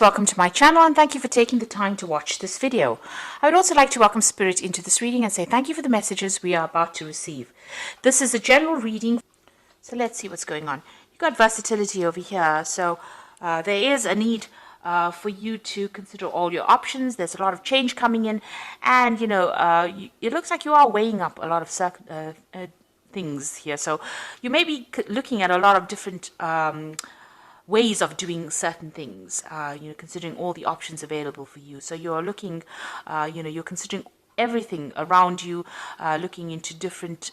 Welcome to my channel and thank you for taking the time to watch this video. I would also like to welcome Spirit into this reading and say thank you for the messages we are about to receive. This is a general reading, so let's see what's going on. You've got versatility over here, so there is a need for you to consider all your options. There's a lot of change coming in, and it looks like you are weighing up a lot of things here. So you may be looking at a lot of different ways of doing certain things, considering all the options available for you. So you're looking, you're considering everything around you, looking into different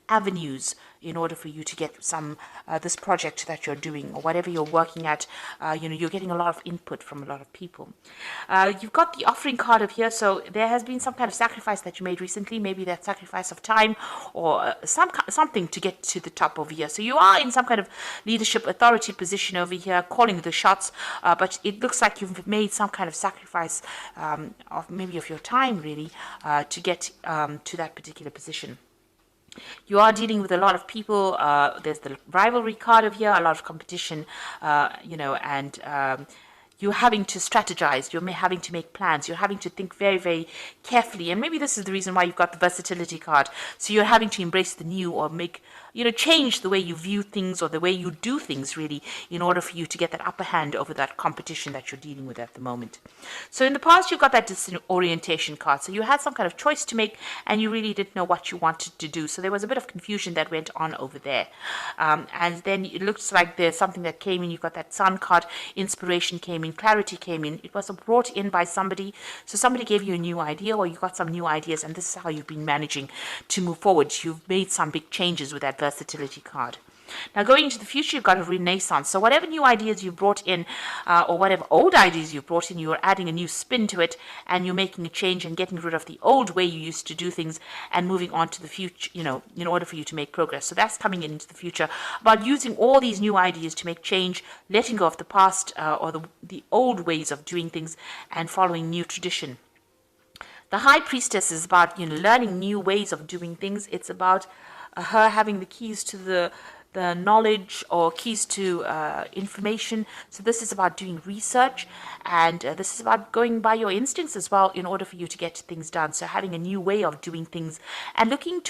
avenues in order for you to get some this project that you're doing or whatever you're working at. You're getting a lot of input from a lot of people. You've got the offering card of here, so there has been some kind of sacrifice that you made recently, maybe that sacrifice of time or something to get to the top over here. So you are in some kind of leadership authority position over here, calling the shots, but it looks like you've made some kind of sacrifice of your time really to get to that particular position. You are dealing with a lot of people. There's the rivalry card of here, a lot of competition, and you're having to strategize, you're having to make plans, you're having to think very, very carefully. And maybe this is the reason why you've got the versatility card. So you're having to embrace the new or change the way you view things or the way you do things really in order for you to get that upper hand over that competition that you're dealing with at the moment. So in the past, you've got that disorientation card. So you had some kind of choice to make and you really didn't know what you wanted to do. So there was a bit of confusion that went on over there. And then it looks like there's something that came in. You've got that sun card, inspiration came in, clarity came in. It was brought in by somebody. So somebody gave you a new idea or you got some new ideas, and this is how you've been managing to move forward. You've made some big changes with that versatility card. Now going into the future, you've got a renaissance. So whatever new ideas you brought in or whatever old ideas you brought in, you're adding a new spin to it and you're making a change and getting rid of the old way you used to do things and moving on to the future, in order for you to make progress. So that's coming into the future about using all these new ideas to make change, letting go of the past or the old ways of doing things and following new tradition. The High Priestess is about learning new ways of doing things. It's about her having the keys to the knowledge or keys to information. So this is about doing research, and this is about going by your instincts as well in order for you to get things done. So having a new way of doing things and looking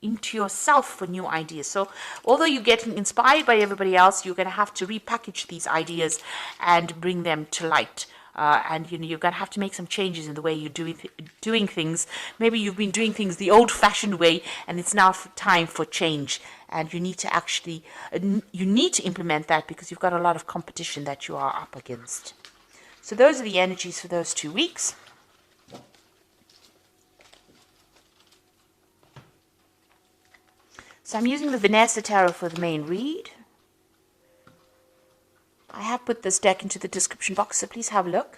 into yourself for new ideas. So although you're getting inspired by everybody else, you're going to have to repackage these ideas and bring them to light. And you're going to have to make some changes in the way you're doing things. Maybe you've been doing things the old-fashioned way, and it's now time for change. And you need to implement that because you've got a lot of competition that you are up against. So those are the energies for those 2 weeks. So I'm using the Vanessa Tarot for the main read. I have put this deck into the description box, so please have a look.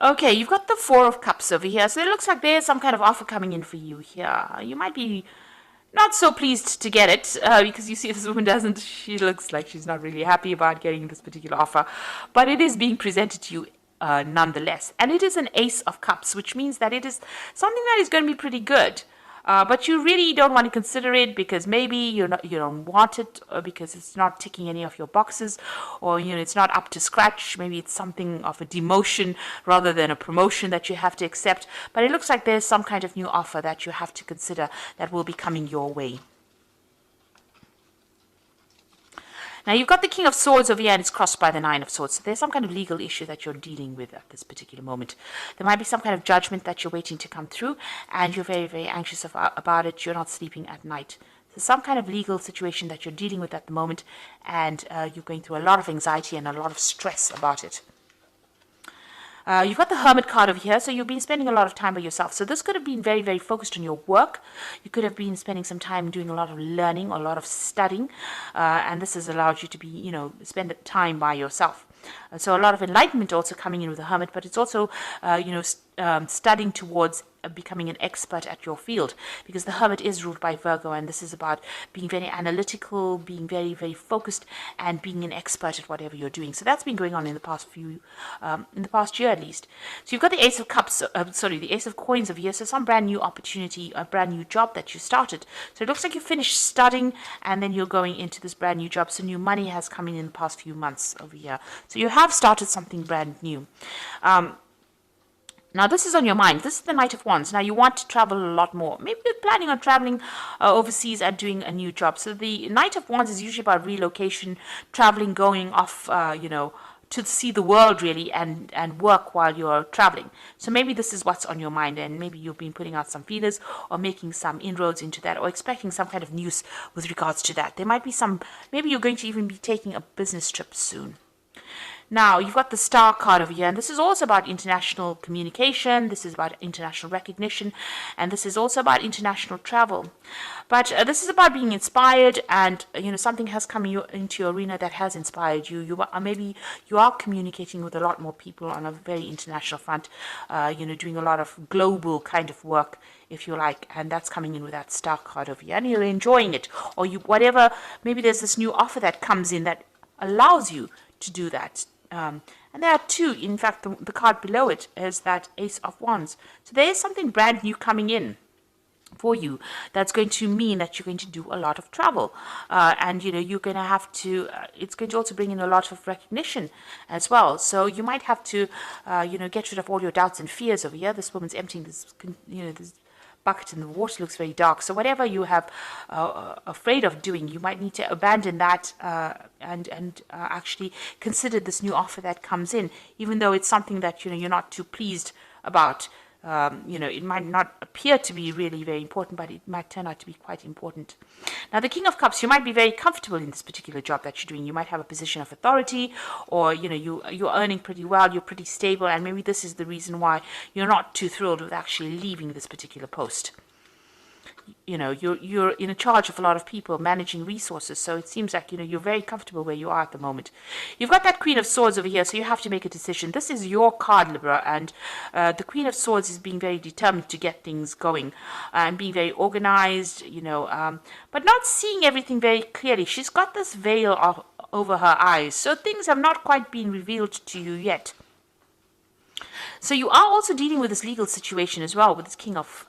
Okay, you've got the Four of Cups over here, so it looks like there's some kind of offer coming in for you here. You might be not so pleased to get it because you see this woman she looks like she's not really happy about getting this particular offer, but it is being presented to you nonetheless. And it is an Ace of Cups, which means that it is something that is going to be pretty good. But you really don't want to consider it because maybe you don't want it, or because it's not ticking any of your boxes, or it's not up to scratch. Maybe it's something of a demotion rather than a promotion that you have to accept. But it looks like there's some kind of new offer that you have to consider that will be coming your way. Now, you've got the King of Swords over here, and it's crossed by the Nine of Swords. So there's some kind of legal issue that you're dealing with at this particular moment. There might be some kind of judgment that you're waiting to come through, and you're very, very anxious about it. You're not sleeping at night. So some kind of legal situation that you're dealing with at the moment, and you're going through a lot of anxiety and a lot of stress about it. You've got the Hermit card over here, so you've been spending a lot of time by yourself. So this could have been very, very focused on your work. You could have been spending some time doing a lot of learning or a lot of studying, and this has allowed you to be, spend time by yourself. So a lot of enlightenment also coming in with the Hermit, but it's also, studying towards becoming an expert at your field, because the Hermit is ruled by Virgo, and this is about being very analytical, being very, very focused, and being an expert at whatever you're doing. So that's been going on in the past in the past year at least. So you've got the Ace of Cups, the Ace of Coins over here. So some brand new opportunity, a brand new job that you started. So it looks like you finished studying, and then you're going into this brand new job. So new money has come in the past few months over here. So you have started something brand new. Now, this is on your mind. This is the Knight of Wands. Now, you want to travel a lot more. Maybe you're planning on traveling overseas and doing a new job. So the Knight of Wands is usually about relocation, traveling, going off, to see the world, really, and work while you're traveling. So maybe this is what's on your mind, and maybe you've been putting out some feelers or making some inroads into that, or expecting some kind of news with regards to that. There might be maybe you're going to even be taking a business trip soon. Now, you've got the Star card over here, and this is also about international communication, this is about international recognition, and this is also about international travel. But this is about being inspired, and, something has come into your arena that has inspired you. Maybe you are communicating with a lot more people on a very international front, doing a lot of global kind of work, if you like, and that's coming in with that Star card over here, and you're enjoying it, or maybe there's this new offer that comes in that allows you to do that. And there are two, in fact, the card below it is that Ace of Wands. So there is something brand new coming in for you that's going to mean that you're going to do a lot of travel. And, you're going to have to, it's going to also bring in a lot of recognition as well. So you might have to, get rid of all your doubts and fears over here. This woman's emptying this, this bucket in the water looks very dark. So whatever you have afraid of doing, you might need to abandon that and actually consider this new offer that comes in, even though it's something that you're not too pleased about. It might not appear to be really very important, but it might turn out to be quite important. Now, the King of Cups, you might be very comfortable in this particular job that you're doing. You might have a position of authority, or, you're earning pretty well, you're pretty stable, and maybe this is the reason why you're not too thrilled with actually leaving this particular post. You're in charge of a lot of people, managing resources, so it seems like you're very comfortable where you are at the moment. You've got that Queen of Swords over here, so you have to make a decision. This is your card, Libra, and the Queen of Swords is being very determined to get things going and being very organized, but not seeing everything very clearly. She's got this veil over her eyes, so things have not quite been revealed to you yet. So you are also dealing with this legal situation as well, with this King of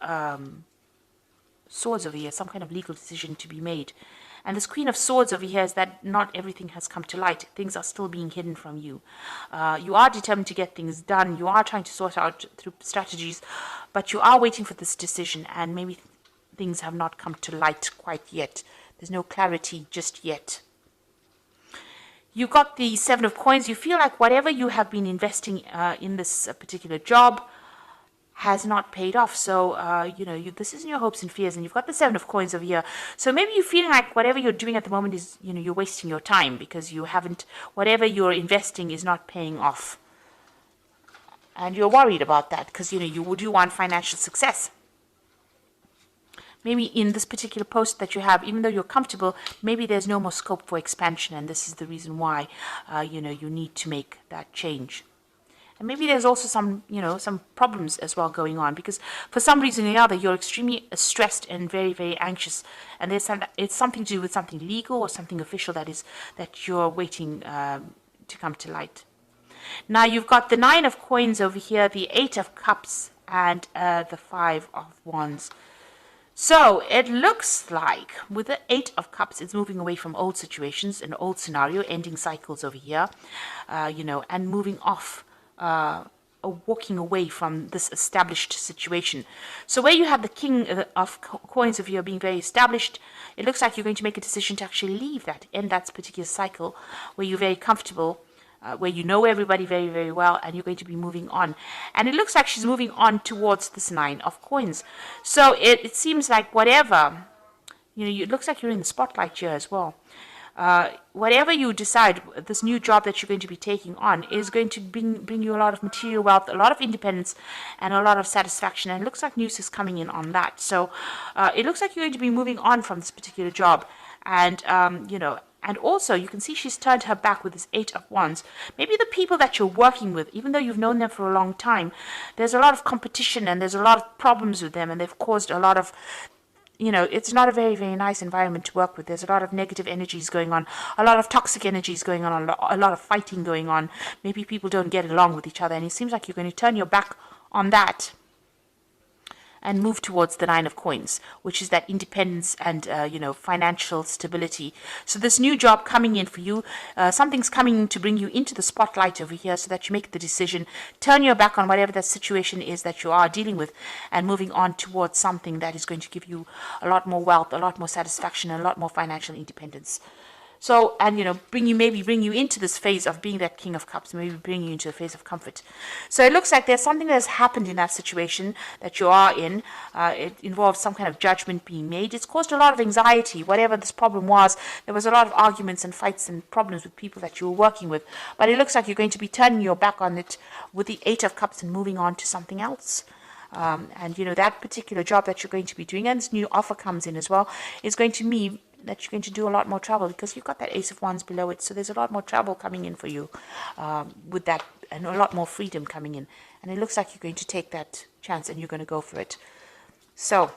Swords over here, some kind of legal decision to be made. And this Queen of Swords over here is that not everything has come to light. Things are still being hidden from you. You are determined to get things done. You are trying to sort out through strategies, but you are waiting for this decision, and maybe things have not come to light quite yet. There's no clarity just yet. You got the Seven of Coins. You feel like whatever you have been investing in this particular job has not paid off. So, this isn't your hopes and fears, and you've got the Seven of Coins over here. So maybe you're feeling like whatever you're doing at the moment is, you're wasting your time because whatever you're investing is not paying off. And you're worried about that because, you do want financial success. Maybe in this particular post that you have, even though you're comfortable, maybe there's no more scope for expansion, and this is the reason why, you need to make that change. And maybe there's also some problems as well going on, because for some reason or another, you're extremely stressed and very, very anxious. And it's something to do with something legal or something official that you're waiting to come to light. Now, you've got the Nine of Coins over here, the Eight of Cups, and the Five of Wands. So it looks like with the Eight of Cups, it's moving away from old situations, an old scenario, ending cycles over here, and moving off, or walking away from this established situation. So where you have the King of Coins over here being very established, it looks like you're going to make a decision to actually leave that, end that particular cycle where you're very comfortable, where you know everybody very, very well, and you're going to be moving on. And it looks like she's moving on towards this Nine of Coins. So it seems like whatever, it looks like you're in the spotlight here as well. Whatever you decide, this new job that you're going to be taking on is going to bring you a lot of material wealth, a lot of independence, and a lot of satisfaction. And it looks like news is coming in on that. So it looks like you're going to be moving on from this particular job, and And also, you can see she's turned her back with this Eight of Wands. Maybe the people that you're working with, even though you've known them for a long time, there's a lot of competition and there's a lot of problems with them, and they've caused a lot of, it's not a very, very nice environment to work with. There's a lot of negative energies going on, a lot of toxic energies going on, a lot of fighting going on. Maybe people don't get along with each other, and it seems like you're going to turn your back on that and move towards the Nine of Coins, which is that independence and, financial stability. So this new job coming in for you, something's coming to bring you into the spotlight over here so that you make the decision, turn your back on whatever that situation is that you are dealing with, and moving on towards something that is going to give you a lot more wealth, a lot more satisfaction, and a lot more financial independence. So, and bring you into this phase of being that King of Cups, maybe bring you into a phase of comfort. So it looks like there's something that has happened in that situation that you are in. It involves some kind of judgment being made. It's caused a lot of anxiety, whatever this problem was. There was a lot of arguments and fights and problems with people that you were working with. But it looks like you're going to be turning your back on it with the Eight of Cups and moving on to something else. And that particular job that you're going to be doing, and this new offer comes in as well, is going to mean that you're going to do a lot more travel, because you've got that Ace of Wands below it. So there's a lot more travel coming in for you with that, and a lot more freedom coming in. And it looks like you're going to take that chance and you're going to go for it. So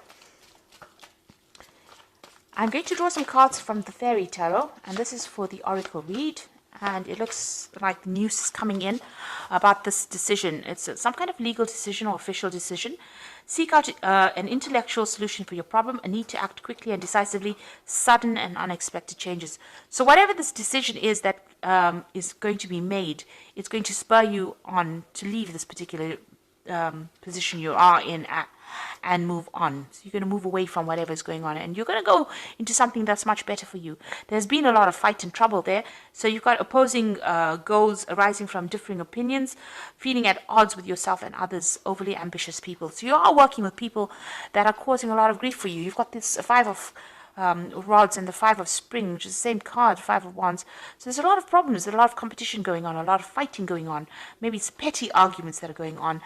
I'm going to draw some cards from the Fairy Tarot, and this is for the Oracle read. And it looks like news is coming in about this decision. It's some kind of legal decision or official decision. Seek out an intellectual solution for your problem, a need to act quickly and decisively, sudden and unexpected changes. So whatever this decision is that is going to be made, it's going to spur you on to leave this particular position you are in and move on. So you're going to move away from whatever is going on, and you're going to go into something that's much better for you. There's been a lot of fight and trouble there, so you've got opposing goals arising from differing opinions, feeling at odds with yourself and others, overly ambitious people. So you are working with people that are causing a lot of grief for you. You've got this Five of Rods and the Five of Spring, which is the same card, Five of Wands. So there's a lot of problems, there's a lot of competition going on, a lot of fighting going on. Maybe it's petty arguments that are going on.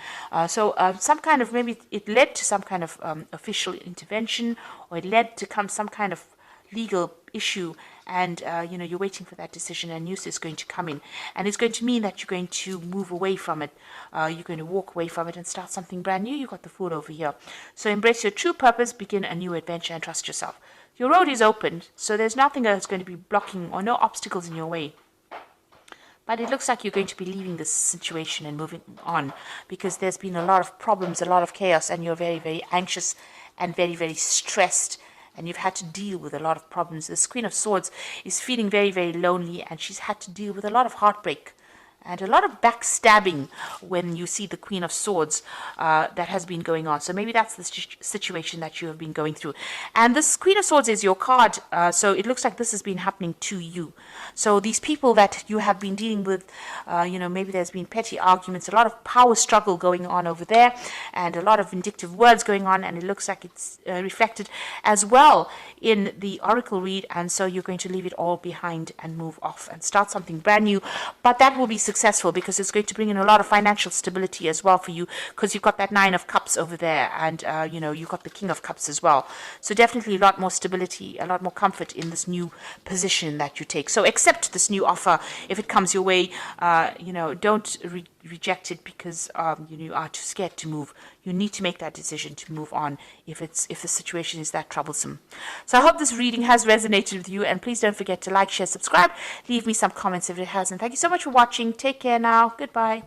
Some kind of, maybe it led to some kind of official intervention, or it led to some kind of legal issue, and you're waiting for that decision, and news is going to come in, and it's going to mean that you're going to move away from it. You're going to walk away from it and start something brand new. You've got the Fool over here. So embrace your true purpose, begin a new adventure, and trust yourself. Your road is open, so there's nothing that's going to be blocking, or no obstacles in your way. But it looks like you're going to be leaving this situation and moving on, because there's been a lot of problems, a lot of chaos, and you're very, very anxious and very, very stressed, and you've had to deal with a lot of problems. This Queen of Swords is feeling very, very lonely, and she's had to deal with a lot of heartbreak and a lot of backstabbing when you see the Queen of Swords that has been going on. So maybe that's the situation that you have been going through. And this Queen of Swords is your card, so it looks like this has been happening to you. So these people that you have been dealing with, maybe there's been petty arguments, a lot of power struggle going on over there, and a lot of vindictive words going on, and it looks like it's reflected as well in the Oracle read. And so you're going to leave it all behind and move off and start something brand new. But that will be successful, because it's going to bring in a lot of financial stability as well for you, because you've got that Nine of Cups over there, and you've got the King of Cups as well. So definitely a lot more stability, a lot more comfort in this new position that you take. So accept this new offer if it comes your way. Don't reject it because you are too scared to move. You need to make that decision to move on if the situation is that troublesome. So I hope this reading has resonated with you, and please don't forget to like, share, subscribe, leave me some comments if it hasn't. Thank you so much for watching. Take care now. Goodbye.